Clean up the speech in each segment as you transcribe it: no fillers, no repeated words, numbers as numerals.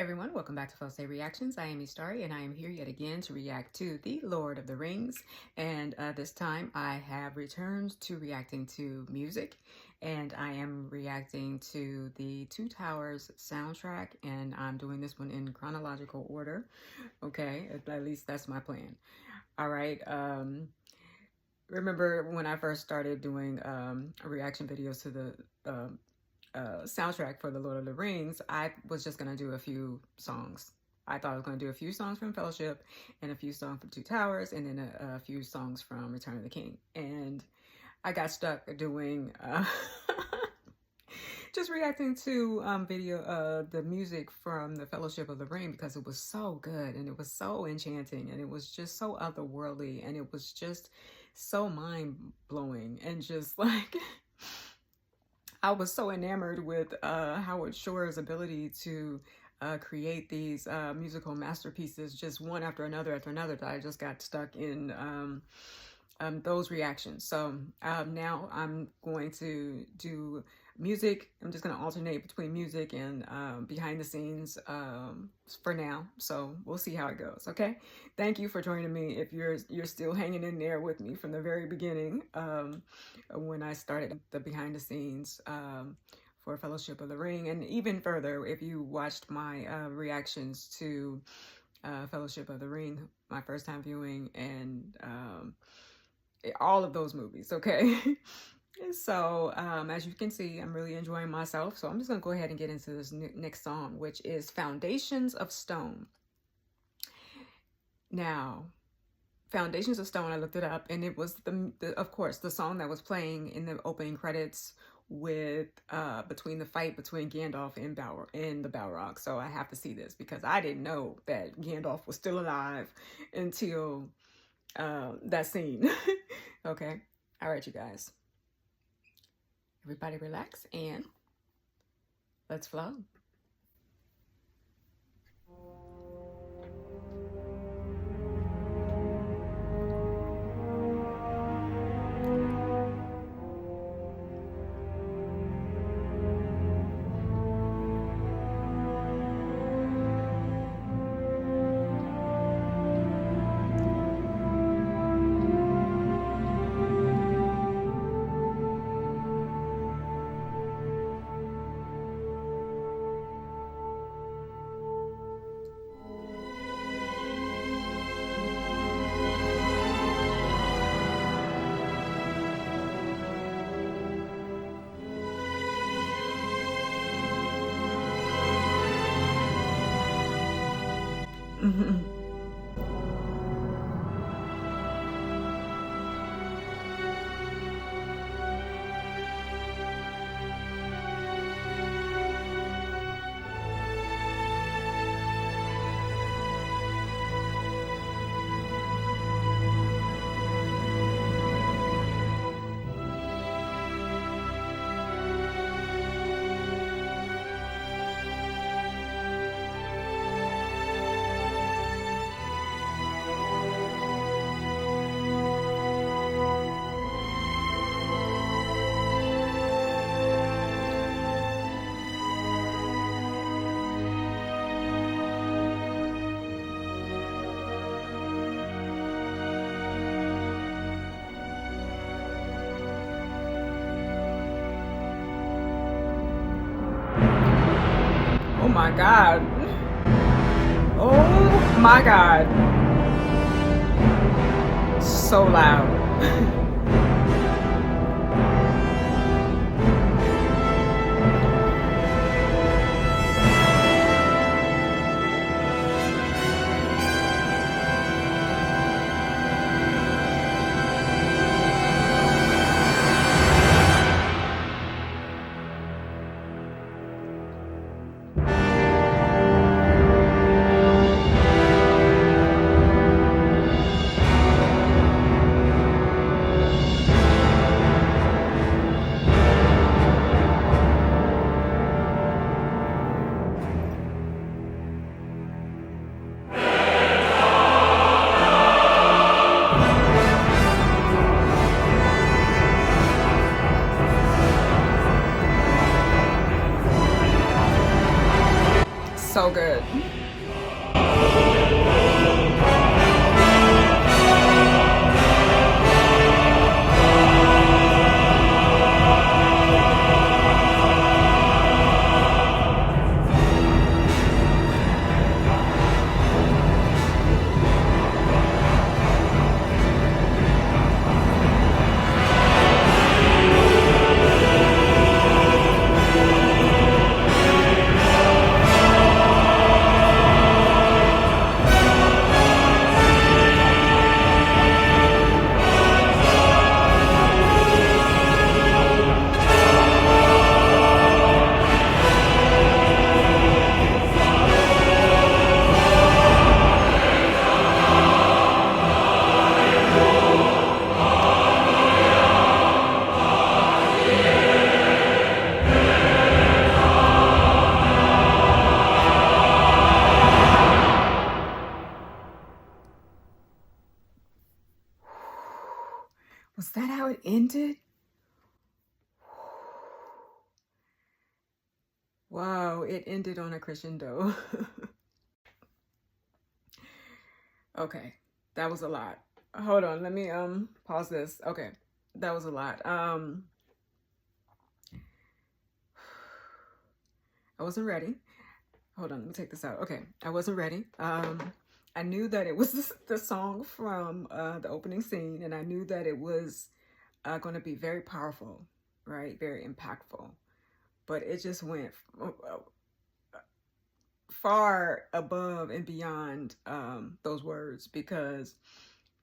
everyone, welcome back to Flow State Reactions. I am Starry and I am here yet again to react to The Lord of the Rings. And this time I have returned to reacting to music, and I am reacting to the Two Towers soundtrack, and I'm doing this one in chronological order. Okay, at least that's my plan. All right. Remember when I first started doing reaction videos to the soundtrack for The Lord of the Rings, I was just going to do a few songs. I thought I was going to do a few songs from Fellowship and a few songs from Two Towers and then a few songs from Return of the King. And I got stuck doing just reacting to the music from the Fellowship of the Ring, because it was so good and it was so enchanting and it was just so otherworldly and it was just so mind-blowing and just like I was so enamored with Howard Shore's ability to create these musical masterpieces, just one after another, that I just got stuck in those reactions. So now I'm going to do music. I'm just going to alternate between music and behind the scenes for now. So we'll see how it goes. Okay. Thank you for joining me. If you're still hanging in there with me from the very beginning, when I started the behind the scenes for Fellowship of the Ring, and even further, if you watched my reactions to Fellowship of the Ring, my first time viewing, and all of those movies. Okay. So as you can see, I'm really enjoying myself. So I'm just going to go ahead and get into this next song, which is Foundations of Stone. Now, Foundations of Stone, I looked it up, and it was of course the song that was playing in the opening credits with between the fight between Gandalf and the Balrog. So I have to see this because I didn't know that Gandalf was still alive until that scene. Okay. All right, you guys. Everybody relax and let's flow. Oh my God. Oh my God. So loud. Was that how it ended? Wow, it ended on a crescendo. Okay, that was a lot. Hold on, let me pause this. Okay, that was a lot. I wasn't ready. Hold on, let me take this out. Okay, I wasn't ready. I knew that it was the song from the opening scene, and I knew that it was going to be very powerful, right? Very impactful. But it just went far above and beyond those words, because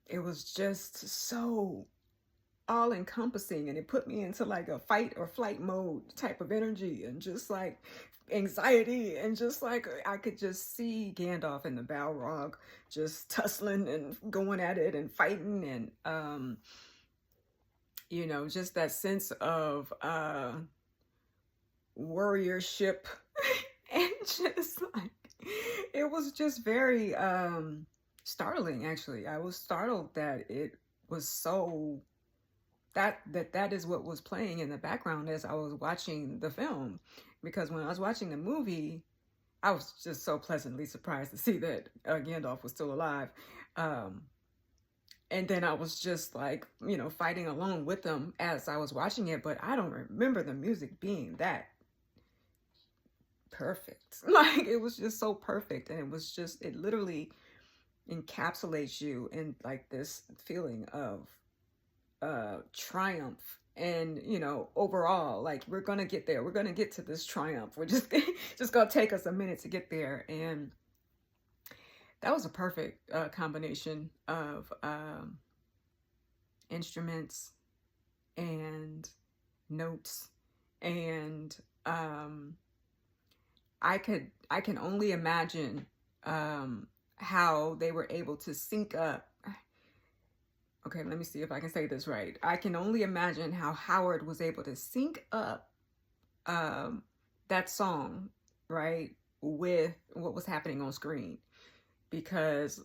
it was just so all encompassing, and it put me into like a fight or flight mode type of energy, and just like anxiety, and just like I could just see Gandalf and the Balrog just tussling and going at it and fighting, and you know, just that sense of warriorship and just like it was just very startling. Actually, I was startled that it was so that is what was playing in the background as I was watching the film, because when I was watching the movie, I was just so pleasantly surprised to see that Gandalf was still alive. And then I was just like, you know, fighting along with them as I was watching it, but I don't remember the music being that perfect. Like, it was just so perfect, and it was just, it literally encapsulates you in like this feeling of triumph, and you know, overall, like, we're gonna get there, we're gonna get to this triumph, we're just just gonna take us a minute to get there. And that was a perfect combination of instruments and notes, and I can only imagine how they were able to sync up. Okay, let me see if I can say this right. I can only imagine how Howard was able to sync up that song, right, with what was happening on screen. Because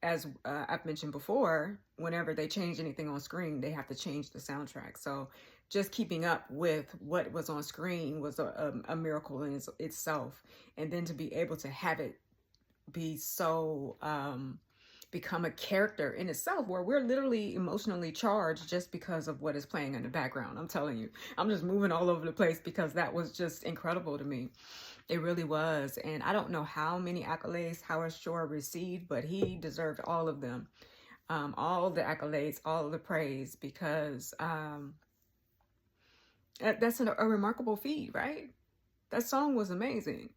as I've mentioned before, whenever they change anything on screen, they have to change the soundtrack. So just keeping up with what was on screen was a miracle in itself. And then to be able to have it be so become a character in itself, where we're literally emotionally charged just because of what is playing in the background. I'm telling you, I'm just moving all over the place because that was just incredible to me. It really was. And I don't know how many accolades Howard Shore received, but he deserved all of them. All of the accolades, all of the praise, because that's a remarkable feat, right? That song was amazing.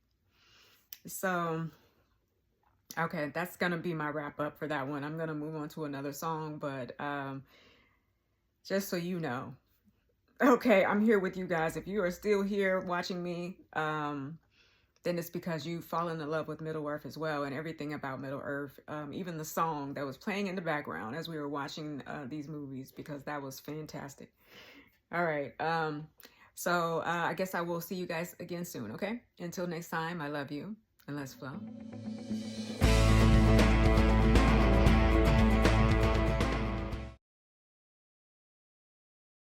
So okay, that's gonna be my wrap up for that one. I'm gonna move on to another song, but just so you know, okay, I'm here with you guys. If you are still here watching me, then it's because you've fallen in love with Middle Earth as well, and everything about Middle Earth, even the song that was playing in the background as we were watching these movies, because that was fantastic. All right, so I guess I will see you guys again soon, okay? Until next time, I love you, and let's flow.